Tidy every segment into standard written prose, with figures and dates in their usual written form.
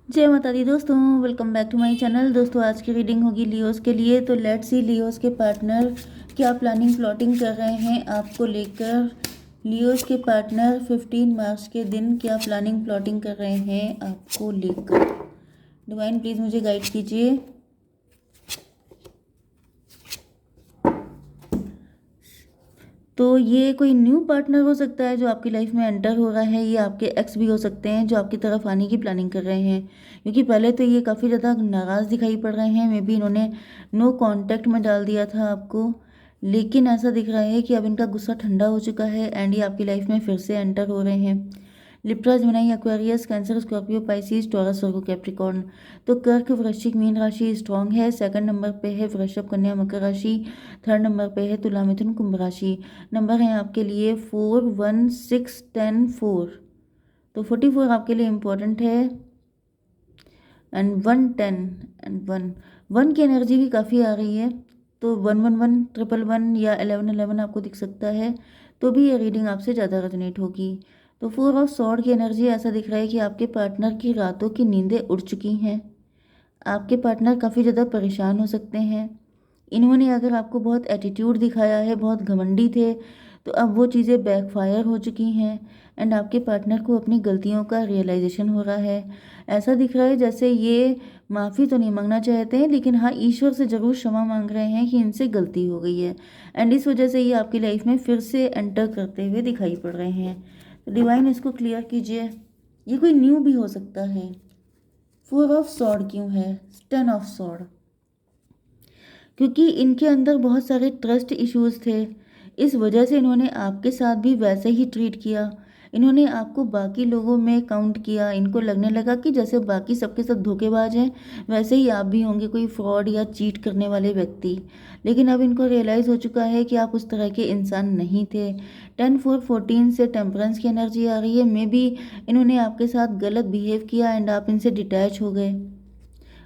जय माता दी दोस्तों, welcome back to my channel. दोस्तों आज की रीडिंग होगी लियोस के लिए। तो लेट्स सी लियोस के पार्टनर क्या प्लानिंग प्लॉटिंग कर रहे हैं आपको लेकर। लियोस के पार्टनर 15 मार्च के दिन क्या प्लानिंग प्लॉटिंग कर रहे हैं आपको लेकर। डिवाइन प्लीज़ मुझे गाइड कीजिए। तो ये कोई न्यू पार्टनर हो सकता है जो आपकी लाइफ में एंटर हो रहा है। ये आपके एक्स भी हो सकते हैं जो आपकी तरफ आने की प्लानिंग कर रहे हैं, क्योंकि पहले तो ये काफ़ी ज़्यादा नाराज़ दिखाई पड़ रहे हैं। मे बी इन्होंने नो कांटेक्ट में डाल दिया था आपको, लेकिन ऐसा दिख रहा है कि अब इनका गुस्सा ठंडा हो चुका है एंड ये आपकी लाइफ में फिर से एंटर हो रहे हैं। Libra, Gemini, Aquarius, Cancer, Scorpio, Pisces, Taurus, Virgo, Capricorn. तो कर्क, वृश्चिक, मीन राशि स्ट्रांग है। सेकंड नंबर पे है वृषभ, कन्या, मकर राशि। थर्ड नंबर पे है तुला, मिथुन, कुंभ राशि। नंबर है आपके लिए 4, 1, 6, 10, 4। तो 44 आपके लिए इम्पोर्टेंट है एंड 1, 10 एंड 1। 1 की एनर्जी भी काफ़ी आ रही है, तो 111, 111 या 1111 आपको दिख सकता है, तो भी ये रीडिंग आपसे ज़्यादा रेजोनेट होगी। तो 4 ऑफ सॉर्ड की एनर्जी ऐसा दिख रहा है कि आपके पार्टनर की रातों की नींदें उड़ चुकी हैं। आपके पार्टनर काफ़ी ज़्यादा परेशान हो सकते हैं। इन्होंने अगर आपको बहुत एटीट्यूड दिखाया है, बहुत घमंडी थे, तो अब वो चीज़ें बैकफायर हो चुकी हैं एंड आपके पार्टनर को अपनी गलतियों का रियलाइजेशन हो रहा है। ऐसा दिख रहा है जैसे ये माफ़ी तो नहीं मांगना चाहते हैं, लेकिन हाँ ईश्वर से ज़रूर क्षमा मांग रहे हैं कि इनसे गलती हो गई है एंड इस वजह से ये आपकी लाइफ में फिर से एंटर करते हुए दिखाई पड़ रहे हैं। तो डिवाइन इसको क्लियर कीजिए। ये कोई न्यू भी हो सकता है। 4 ऑफ सॉर्ड क्यों है, 10 ऑफ सॉर्ड? क्योंकि इनके अंदर बहुत सारे ट्रस्ट इश्यूज थे, इस वजह से इन्होंने आपके साथ भी वैसे ही ट्रीट किया। इन्होंने आपको बाकी लोगों में काउंट किया। इनको लगने लगा कि जैसे बाकी सबके सब धोखेबाज हैं, वैसे ही आप भी होंगे कोई फ्रॉड या चीट करने वाले व्यक्ति। लेकिन अब इनको रियलाइज़ हो चुका है कि आप उस तरह के इंसान नहीं थे। 10, 4, 14 से टेम्परेंस की एनर्जी आ रही है। मे बी इन्होंने आपके साथ गलत बिहेव किया एंड आप इनसे डिटैच हो गए।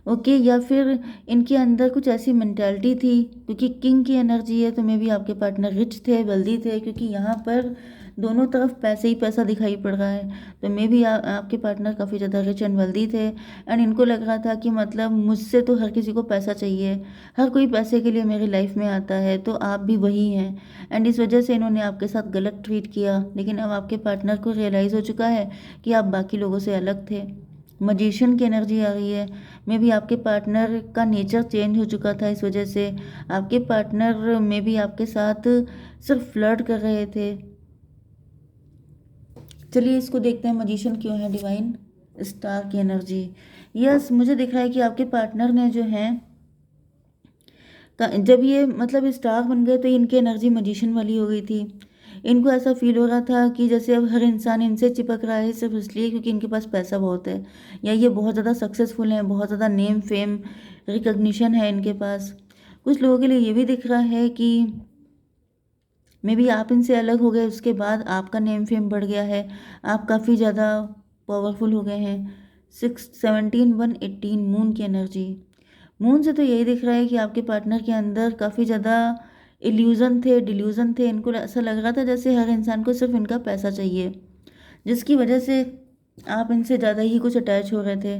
ओके, या फिर इनके अंदर कुछ ऐसी मेंटालिटी थी, क्योंकि किंग की एनर्जी है, तो मे भी आपके पार्टनर रिच थे, वेल्दी थे, क्योंकि यहाँ पर दोनों तरफ पैसे ही पैसा दिखाई पड़ रहा है। तो मे भी आपके पार्टनर काफ़ी ज़्यादा रिच एंड वेल्दी थे एंड इनको लग रहा था कि मतलब मुझसे तो हर किसी को पैसा चाहिए, हर कोई पैसे के लिए मेरी लाइफ में आता है, तो आप भी वही हैं एंड इस वजह से इन्होंने आपके साथ गलत ट्रीट किया। लेकिन अब आपके पार्टनर को रियलाइज़ हो चुका है कि आप बाकी लोगों से अलग थे। मजिशियन की एनर्जी आ रही है। मे भी आपके पार्टनर का नेचर चेंज हो चुका था, इस वजह से आपके पार्टनर में भी आपके साथ सिर्फ फ्लर्ट कर रहे थे। चलिए इसको देखते हैं मजिशियन क्यों है। डिवाइन, स्टार की एनर्जी। यस, मुझे दिख रहा है कि आपके पार्टनर ने जो है जब ये मतलब स्टार बन गए तो इनकी एनर्जी मजिशियन वाली हो गई थी। इनको ऐसा फील हो रहा था कि जैसे अब हर इंसान इनसे चिपक रहा है सिर्फ इसलिए क्योंकि इनके पास पैसा बहुत है, या ये बहुत ज़्यादा सक्सेसफुल हैं, बहुत ज़्यादा नेम फेम रिकग्निशन है इनके पास। कुछ लोगों के लिए ये भी दिख रहा है कि मे बी आप इनसे अलग हो गए, उसके बाद आपका नेम फेम बढ़ गया है, आप काफ़ी ज़्यादा पावरफुल हो गए हैं। 6, 17, 1, 18 मून की एनर्जी। मून से तो यही दिख रहा है कि आपके पार्टनर के अंदर काफ़ी ज़्यादा इल्यूज़न थे, डिल्यूज़न थे। इनको ऐसा लग रहा था जैसे हर इंसान को सिर्फ इनका पैसा चाहिए, जिसकी वजह से आप इनसे ज़्यादा ही कुछ अटैच हो रहे थे।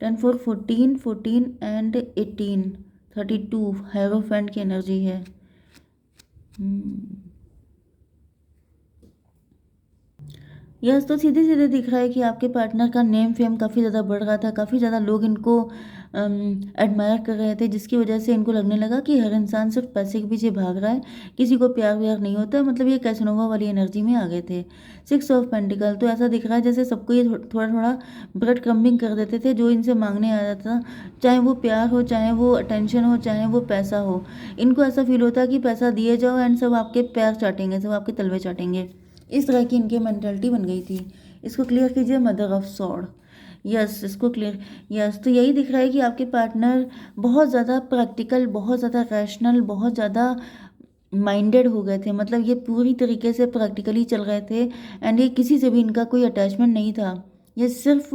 10, 4, 14, 14 एंड 18, 32 हेरोफेंट की एनर्जी है। यस, तो सीधे सीधे दिख रहा है कि आपके पार्टनर का नेम फेम काफ़ी ज़्यादा बढ़ रहा था, काफ़ी ज़्यादा लोग इनको एडमायर कर रहे थे, जिसकी वजह से इनको लगने लगा कि हर इंसान सिर्फ पैसे के पीछे भाग रहा है, किसी को प्यार व्यार नहीं होता। मतलब ये कैसनोवा वाली एनर्जी में आ गए थे। 6 ऑफ पेंटिकल, तो ऐसा दिख रहा है जैसे सबको ये थोड़ा थोड़ा ब्रेड क्रम्बिंग कर देते थे जो इनसे मांगने आ जाता था, चाहे वो प्यार हो, चाहे वो अटेंशन हो, चाहे वो पैसा हो। इनको ऐसा फील होता कि पैसा दिए जाओ एंड सब आपके पैर चाटेंगे, सब आपके तलवे चाटेंगे। इस तरह की इनकी मेंटालिटी बन गई थी। इसको क्लियर कीजिए मदर ऑफ सॉर्ड। यस, इसको क्लियर। यस, तो यही दिख रहा है कि आपके पार्टनर बहुत ज़्यादा प्रैक्टिकल, बहुत ज़्यादा रैशनल, बहुत ज़्यादा माइंडेड हो गए थे। मतलब ये पूरी तरीके से प्रैक्टिकली चल रहे थे एंड ये किसी से भी इनका कोई अटैचमेंट नहीं था। ये सिर्फ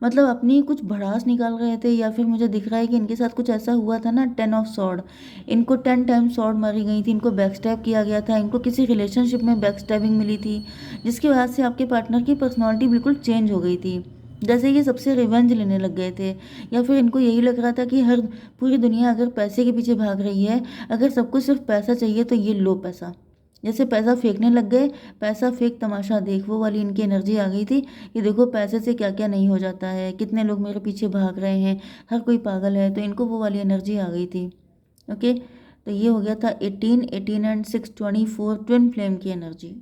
मतलब अपनी कुछ भड़ास निकाल रहे थे, या फिर मुझे दिख रहा है कि इनके साथ कुछ ऐसा हुआ था ना, 10 ऑफ सॉर्ड। इनको 10 टाइम सॉर्ड मारी गई थी, इनको बैकस्टैब किया गया था, इनको किसी रिलेशनशिप में बैकस्टैबिंग मिली थी, जिसकी वजह से आपके पार्टनर की पर्सनैलिटी बिल्कुल चेंज हो गई थी। जैसे ये सबसे रिवेंज लेने लग गए थे, या फिर इनको यही लग रहा था कि हर पूरी दुनिया अगर पैसे के पीछे भाग रही है, अगर सबको सिर्फ पैसा चाहिए तो ये लो पैसा, जैसे पैसा फेंकने लग गए। पैसा फेंक तमाशा देख, वो वाली इनकी एनर्जी आ गई थी कि देखो पैसे से क्या क्या नहीं हो जाता है, कितने लोग मेरे पीछे भाग रहे हैं, हर कोई पागल है, तो इनको वो वाली एनर्जी आ गई थी। ओके, तो ये हो गया था 18 एंड 6 24 ट्विन फ्लेम की एनर्जी।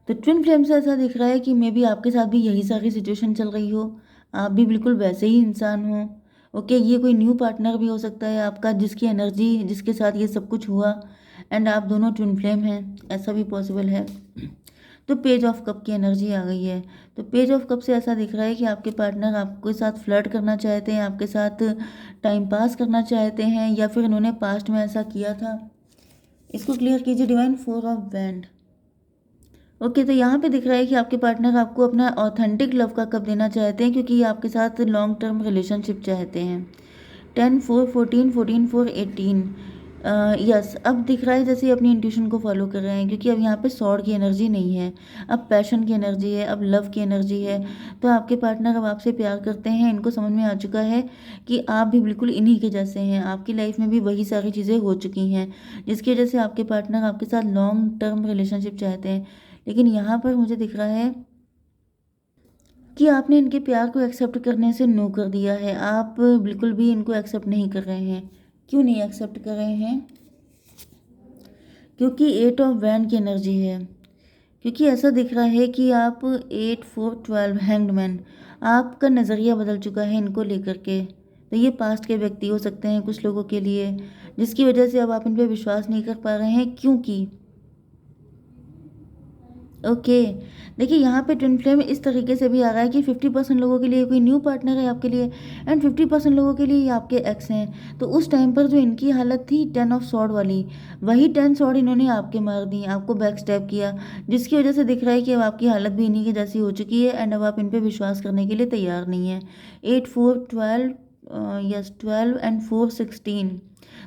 तो ट्विन फ्लेम से ऐसा दिख रहा है कि मे बी आपके साथ भी यही सारी सिचुएशन चल रही हो, आप भी बिल्कुल वैसे ही इंसान हो। ओके, ये कोई न्यू पार्टनर भी हो सकता है आपका, जिसकी एनर्जी, जिसके साथ ये सब कुछ हुआ, एंड आप दोनों ट्विन फ्लेम हैं, ऐसा भी पॉसिबल है। तो पेज ऑफ कप की एनर्जी आ गई है। तो पेज ऑफ कप से ऐसा दिख रहा है कि आपके पार्टनर आपके साथ फ्लर्ट करना चाहते हैं, आपके साथ टाइम पास करना चाहते हैं, या फिर इन्होंने पास्ट में ऐसा किया था। इसको क्लियर कीजिए डिवाइन। 4 of band. ओके, तो यहाँ पे दिख रहा है कि आपके पार्टनर आपको अपना ऑथेंटिक लव का कप देना चाहते हैं, क्योंकि ये आपके साथ लॉन्ग टर्म रिलेशनशिप चाहते हैं। 10 4 14 14 4 18। यस, अब दिख रहा है जैसे ये अपनी इंट्यूशन को फॉलो कर रहे हैं, क्योंकि अब यहाँ पे सॉर्ड की एनर्जी नहीं है, अब पैशन की एनर्जी है, अब लव की एनर्जी है। तो आपके पार्टनर अब आपसे प्यार करते हैं, इनको समझ में आ चुका है कि आप भी बिल्कुल इन्हीं के जैसे हैं, आपकी लाइफ में भी वही सारी चीज़ें हो चुकी हैं, जिसकी वजह से आपके पार्टनर आपके साथ लॉन्ग टर्म रिलेशनशिप चाहते हैं। लेकिन यहाँ पर मुझे दिख रहा है कि आपने इनके प्यार को एक्सेप्ट करने से नो कर दिया है, आप बिल्कुल भी इनको एक्सेप्ट नहीं कर रहे हैं। क्यों नहीं एक्सेप्ट कर रहे हैं? क्योंकि 8 ऑफ वैंड की एनर्जी है। क्योंकि ऐसा दिख रहा है कि आप 8 4 12 हैंग्ड मैन, आपका नज़रिया बदल चुका है इनको लेकर के। तो ये पास्ट के व्यक्ति हो सकते हैं कुछ लोगों के लिए, जिसकी वजह से अब आप इन पर विश्वास नहीं कर पा रहे हैं। क्योंकि ओके, देखिए यहाँ पे ट्विन फ्लेम इस तरीके से भी आ रहा है कि 50% लोगों के लिए कोई न्यू पार्टनर है आपके लिए, एंड 50% लोगों के लिए ये आपके एक्स हैं। तो उस टाइम पर जो इनकी हालत थी 10 ऑफ सॉर्ड वाली, वही 10 सॉर्ड इन्होंने आपके मार दी, आपको बैक स्टैप किया, जिसकी वजह से दिख रहा है कि अब आपकी हालत भी इन्हीं की जैसी हो चुकी है, एंड अब आप इन पर विश्वास करने के लिए तैयार नहीं है। 8 4 12, यस 12 एंड 4 16।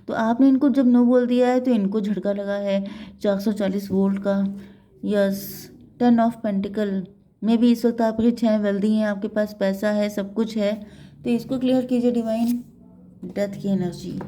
तो आपने इनको जब नो बोल दिया है तो इनको झटका लगा है 440 वोल्ट का। यस, 10 ऑफ पेंटिकल में भी इस वक्त आप रिच हैं, वेल्दी हैं, आपके पास पैसा है, सब कुछ है। तो इसको क्लियर कीजिए डिवाइन। डेथ की एनर्जी।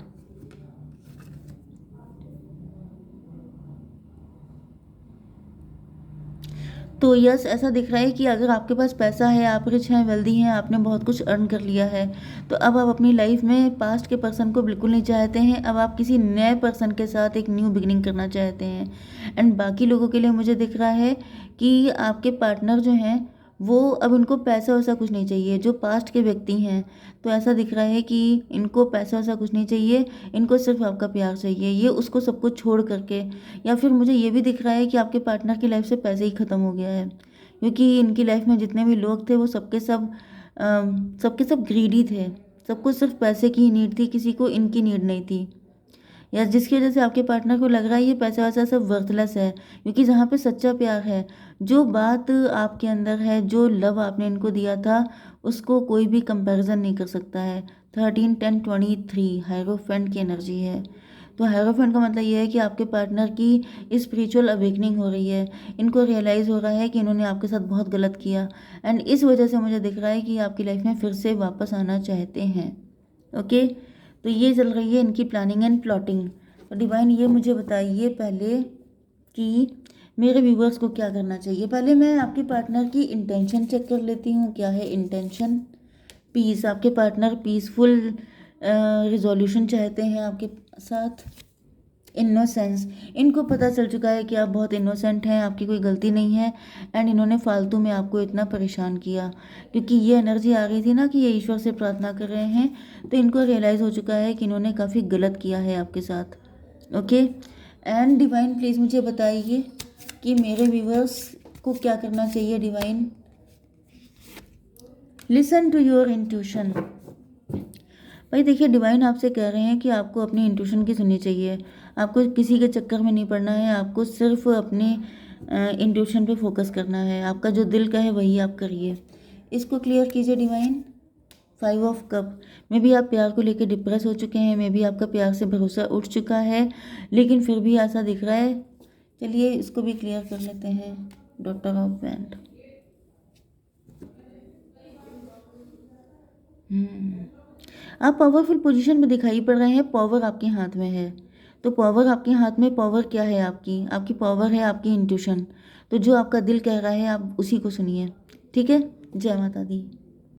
तो यस, ऐसा दिख रहा है कि अगर आपके पास पैसा है, आप रिच हैं, वेल्दी हैं, आपने बहुत कुछ अर्न कर लिया है, तो अब आप अपनी लाइफ में पास्ट के पर्सन को बिल्कुल नहीं चाहते हैं, अब आप किसी नए पर्सन के साथ एक न्यू बिगनिंग करना चाहते हैं। एंड बाकी लोगों के लिए मुझे दिख रहा है कि आपके पार्टनर जो हैं वो अब इनको पैसा वैसा कुछ नहीं चाहिए, जो पास्ट के व्यक्ति हैं। तो ऐसा दिख रहा है कि इनको पैसा वैसा कुछ नहीं चाहिए, इनको सिर्फ आपका प्यार चाहिए, ये उसको सब कुछ छोड़ करके। या फिर मुझे ये भी दिख रहा है कि आपके पार्टनर की लाइफ से पैसे ही ख़त्म हो गया है, क्योंकि इनकी लाइफ में जितने भी लोग थे वो सबके सब ग्रीडी थे, सबको सिर्फ पैसे की ही नीड थी, किसी को इनकी नीड नहीं थी। या जिसकी वजह से आपके पार्टनर को लग रहा है ये पैसा वैसा सब वर्थलेस है, क्योंकि जहाँ पे सच्चा प्यार है, जो बात आपके अंदर है, जो लव आपने इनको दिया था, उसको कोई भी कंपैरिजन नहीं कर सकता है। 13 10 23 हायरोफेंट की एनर्जी है। तो हायरोफेंट का मतलब ये है कि आपके पार्टनर की स्पिरिचुअल अवेकनिंग हो रही है, इनको रियलाइज़ हो रहा है कि इन्होंने आपके साथ बहुत गलत किया, एंड इस वजह से मुझे दिख रहा है कि आपकी लाइफ में फिर से वापस आना चाहते हैं। ओके, तो ये चल रही है इनकी प्लानिंग एंड प्लॉटिंग। तो डिवाइन ये मुझे बताइए पहले कि मेरे व्यूवर्स को क्या करना चाहिए। पहले मैं आपके पार्टनर की इंटेंशन चेक कर लेती हूँ, क्या है इंटेंशन। पीस, आपके पार्टनर पीसफुल रिजोल्यूशन चाहते हैं आपके साथ। इनोसेंस, इनको पता चल चुका है कि आप बहुत इनोसेंट हैं, आपकी कोई गलती नहीं है, एंड इन्होंने फालतू में आपको इतना परेशान किया, क्योंकि ये एनर्जी आ गई थी ना कि ये ईश्वर से प्रार्थना कर रहे हैं, तो इनको रियलाइज़ हो चुका है कि इन्होंने काफ़ी गलत किया है आपके साथ। ओके, एंड डिवाइन प्लीज़ मुझे बताइए कि मेरे व्यूवर्स को क्या करना चाहिए। Divine, listen to your intuition. भाई देखिए, डिवाइन आपसे कह रहे हैं कि आपको अपनी इंट्यूशन की सुननी चाहिए, आपको किसी के चक्कर में नहीं पड़ना है, आपको सिर्फ अपने इंट्यूशन पे फोकस करना है, आपका जो दिल का है वही आप करिए। इसको क्लियर कीजिए डिवाइन। 5 ऑफ कप में भी आप प्यार को लेकर डिप्रेस हो चुके हैं, में भी आपका प्यार से भरोसा उठ चुका है, लेकिन फिर भी ऐसा दिख रहा है चलिए इसको भी क्लियर कर लेते हैं। Daughter of band. आप पावरफुल पोजीशन में दिखाई पड़ रहे हैं, पावर आपके हाथ में है। तो पावर आपके हाथ में, पावर क्या है आपकी? आपकी पावर है आपकी इंट्यूशन। तो जो आपका दिल कह रहा है आप उसी को सुनिए, ठीक है। जय माता दी।